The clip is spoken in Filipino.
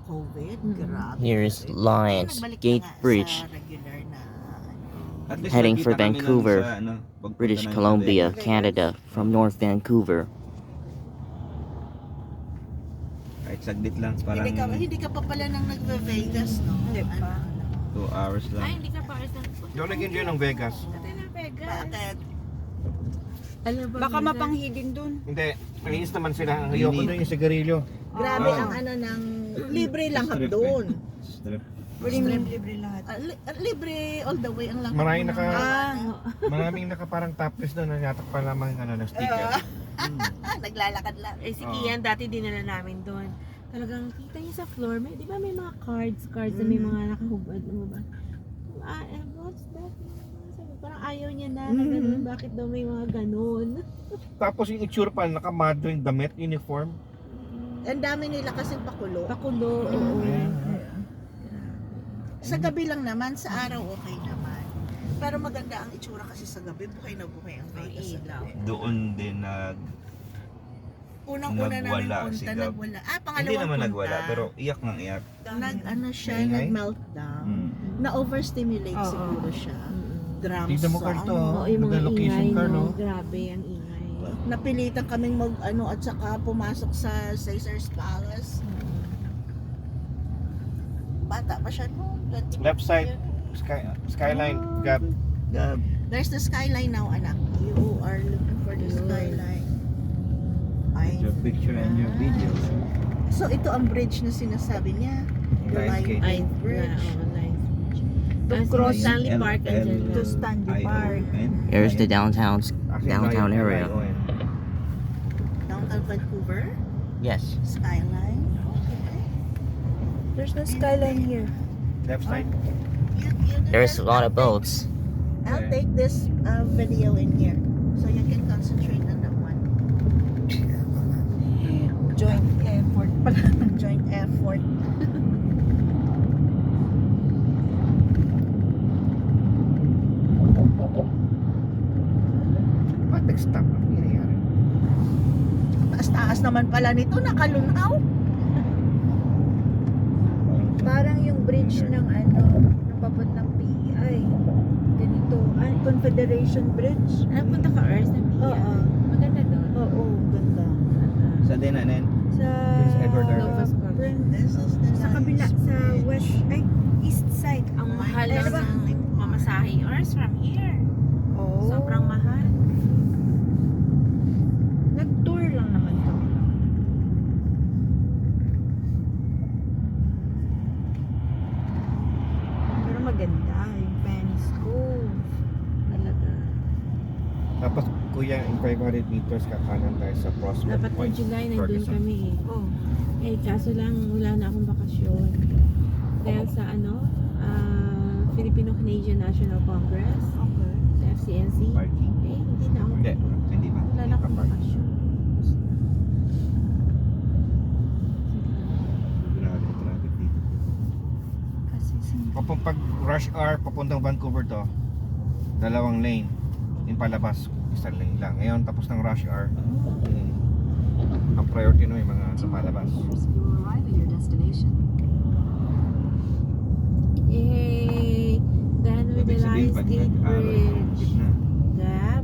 COVID. Grabe. Here is Lions Nagbalik na Gate nga Bridge, sa regular na At least heading nakita for kami nun Vancouver, sa, pagpunta British namin sa Columbia, Vegas. Canada, from North Vancouver. Kahit saglit lang, parang hindi ka pa pala nang nagve-Vegas, no? Hindi pa. 2 hours Ay, lang. hindi ka pa isa. Hindi ako nag-enjoy ng Vegas. Dati na Vegas. Bakit? Alam ba, Baka minsan- mapanghidin dun. Hindi, malinis naman sila. Ang ayoko doon yung sigarilyo. Grabe Ah. ang ano ng libre lang doon. Strip. Libre lahat. Libre all the way ang lang. Maraming Ah, maraming parang topless doon na yatak pa lamang ng sticker. naglalakad lang. Eh si Oo. Kian, dati dinala namin doon. Talagang kita niya sa floor, di ba may mga cards na may mga nakahubad, ano ba? What's that? Sabi, parang ayaw niya na, ganun, bakit daw may mga ganun? Tapos yung itsura pa, nakamado yung damit, uniform. Ang dami nila kasing pakulo. Pakulo, oo. Sa gabi lang naman, sa araw okay naman. Pero maganda ang itsura kasi sa gabi, buhay na buhay ang Vegas sa gabi. Doon din Unang-una namin Nagwala si punta, Gab. nagwala. hindi Pangalawang naman punta. nagwala, pero iyak ng iyak. Ano siya, Maingay? nag-meltdown. Mm. Na-overstimulate Oo. siguro siya. Drum Tignan mo, song. Carl, to. Oo, yung mga Nag-location ingay, ka, no? no? Grabe, ang ingay. Napilitan kaming at saka pumasok sa Caesar's Palace. Bata pa siya noon. 20 Left side, years. skyline, Gab. There's the skyline now, anak. You are looking for the skyline. Ay. Your picture and your videos. So ito ang bridge na sinasabi niya. The Lions Gate. Ay, Lion Bridge. nice. To Ah, cross Stanley Park and dyan. to Stanley Park. Here's the downtown Lion area. Downtown Vancouver. Yes. Skyline. Okay. There's no skyline here. Left side. There's a lot of boats. I'll take this video in here so you can concentrate on that one. Joint effort pala. Joint effort. Ba't nag-stop? Ano nangyayari? Taas-taas naman pala nito, nakalunhaw. Parang yung bridge ng napapuntang PEI. Ganito. Confederation Bridge. Punta ka, Ers, na Pia. Oo. Maganda doon. Oo, ganda. Sa Denanen. Sa Prince Edward Island. Nova Scotia. This is the Sa kabila, Lions sa Bridge. west, east side. Ang mahal Ano lang ba? ng mamasahe, Ers, from here. Oh. Sobrang mahal. Nag-tour lang naman kami. Pero maganda yung Penny's Cove. Talaga. Tapos, kuya, in 500 meters kakanan tayo sa Prospect Dapat Point. ng July, nandun Ferguson. kami eh. Oh. Eh, kaso lang, wala na akong bakasyon. Dahil sa Filipino-Canadian National Congress, Okay. sa FCNC. Parking. Eh, hindi na ako. Hindi. Hindi ba? Wala na akong bakasyon. Grabe, traffic dito. Kasi Pag rush hour, papuntang Vancouver to, 2 lane. Yung palabas, 1 lane lang. Ngayon, tapos ng rush hour, ang priority na may mga sa palabas. You will arrive at your destination. Yay! Done with the Ibig sabihin, Lions pag Gate nag-aral, Bridge. gitna. Gab?